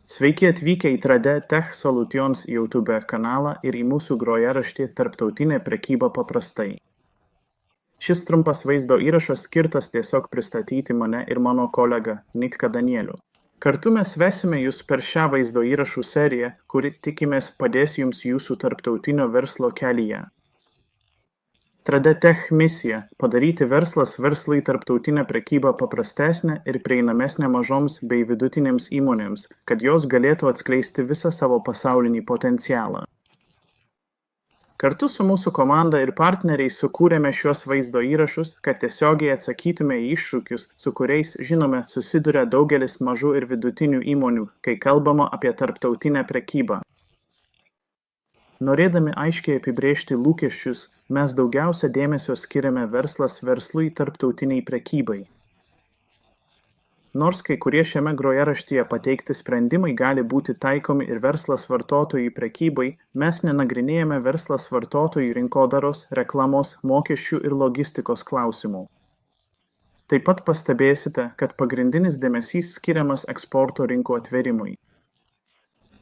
Sveiki atvykę į Trade Tech Solutions YouTube kanalą ir į mūsų grojaraštį Tarptautinė prekyba paprastai. Šis trumpas vaizdo įrašas skirtas tiesiog pristatyti mane ir mano kolegą Nitka Danielių. Kartu mes vesime jūs per šią vaizdo įrašų seriją, kuri tikimės padės jums jūsų tarptautinio verslo kelyje. Trade Tech misija – padaryti verslas verslui tarptautinę prekybą paprastesnę ir prieinamesnę mažoms bei vidutinėms įmonėms, kad jos galėtų atskleisti visą savo pasaulinį potencialą. Kartu su mūsų komanda ir partneriais sukūrėme šiuos vaizdo įrašus, kad tiesiogiai atsakytume į iššūkius, su kuriais, žinome, susiduria daugelis mažų ir vidutinių įmonių, kai kalbama apie tarptautinę prekybą. Norėdami aiškiai apibrėžti lūkesčius, mes daugiausia dėmesio skiriame verslas verslui tarptautiniai prekybai. Nors kai kurie šiame grojaraštyje pateikti sprendimai gali būti taikomi ir verslas vartotojų prekybai, mes nenagrinėjame verslas vartotojų rinkodaros, reklamos, mokesčių ir logistikos klausimų. Taip pat pastebėsite, kad pagrindinis dėmesys skiriamas eksporto rinkų atvėrimui.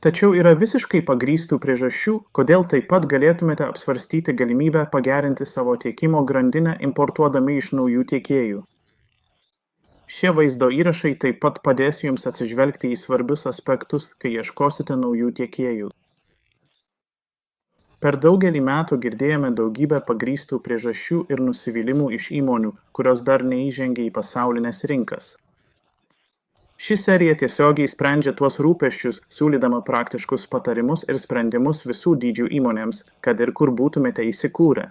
Tačiau yra visiškai pagrįstų priežasčių, kodėl taip pat galėtumėte apsvarstyti galimybę pagerinti savo tiekimo grandinę importuodami iš naujų tiekėjų. Šie vaizdo įrašai taip pat padės jums atsižvelgti į svarbius aspektus, kai ieškosite naujų tiekėjų. Per daugelį metų girdėjome daugybę pagrįstų priežasčių ir nusivylimų iš įmonių, kurios dar neįžengė į pasaulinės rinkas. Ši serija tiesiogiai sprendžia tuos rūpesčius, siūlydama praktiškus patarimus ir sprendimus visų dydžių įmonėms, kad ir kur būtumėte įsikūrę.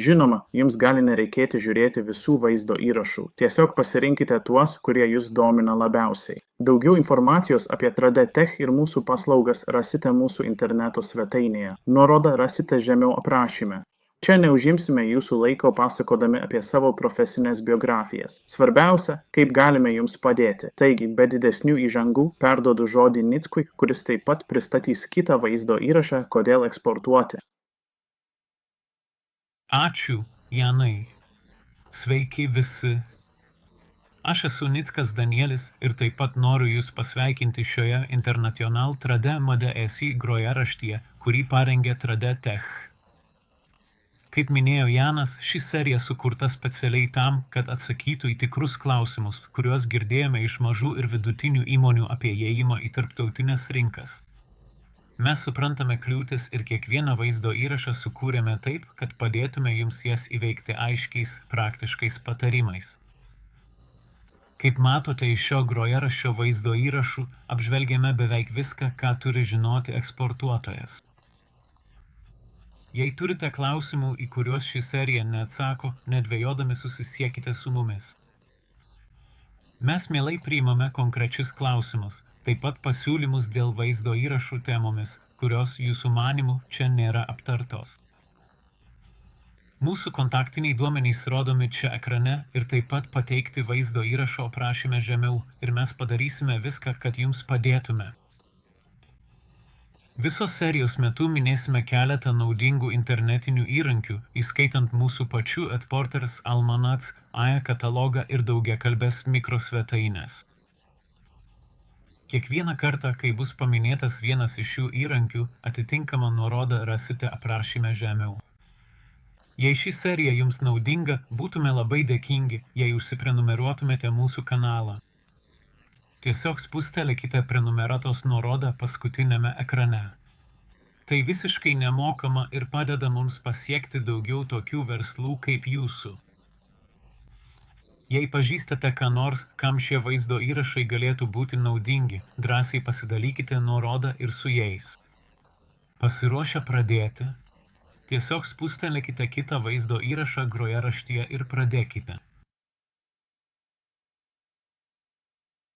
Žinoma, jums gali nereikėti žiūrėti visų vaizdo įrašų, tiesiog pasirinkite tuos, kurie jūs domina labiausiai. Daugiau informacijos apie Trade Tech ir mūsų paslaugas rasite mūsų interneto svetainėje. Nuorodą rasite žemiau aprašyme. Čia neužimsime jūsų laiko pasakodami apie savo profesinės biografijas. Svarbiausia, kaip galime jums padėti. Taigi, be didesnių įžangų, perduodu žodį Nickui, kuris taip pat pristatys kitą vaizdo įrašą, kodėl eksportuoti. Ačiū, Janai. Sveiki visi. Aš esu Nickas Danielis ir taip pat noriu jūs pasveikinti šioje International Trade MDSI grojaraštyje, kurį parengė Trade Tech. Kaip minėjo Janas, ši serija sukurta specialiai tam, kad atsakytų į tikrus klausimus, kuriuos girdėjome iš mažų ir vidutinių įmonių apie įėjimą į tarptautinės rinkas. Mes suprantame kliūtis ir kiekvieną vaizdo įrašą sukūrėme taip, kad padėtume jums jas įveikti aiškiais, praktiškais patarimais. Kaip matote iš šio grojaraščio vaizdo įrašų, apžvelgėme beveik viską, ką turi žinoti eksportuotojas. Jei turite klausimų, į kuriuos ši serija neatsako, nedvejodami susisiekite su mumis. Mes mielai priimame konkrečius klausimus, taip pat pasiūlymus dėl vaizdo įrašų temomis, kurios jūsų manimų čia nėra aptartos. Mūsų kontaktiniai duomenys rodomi čia ekrane ir taip pat pateikti vaizdo įrašo aprašyme žemiau ir mes padarysime viską, kad jums padėtume. Visos serijos metu minėsime keletą naudingų internetinių įrankių, įskaitant mūsų pačių Adporters, Almanats, AE katalogą ir daugiakalbes mikrosvetaines. Kiekvieną kartą, kai bus paminėtas vienas iš šių įrankių, atitinkamą nuorodą rasite aprašyme žemiau. Jei ši serija jums naudinga, būtume labai dėkingi, jei užsiprenumeruotumėte mūsų kanalą. Tiesiog spustelėkite prenumeratos nuorodą paskutinėme ekrane. Tai visiškai nemokama ir padeda mums pasiekti daugiau tokių verslų kaip jūsų. Jei pažįstate ką nors, kam šie vaizdo įrašai galėtų būti naudingi, drąsiai pasidalykite nuorodą ir su jais. Pasiruošę pradėti? Tiesiog spustelėkite kitą vaizdo įrašą grojaraštyje ir pradėkite.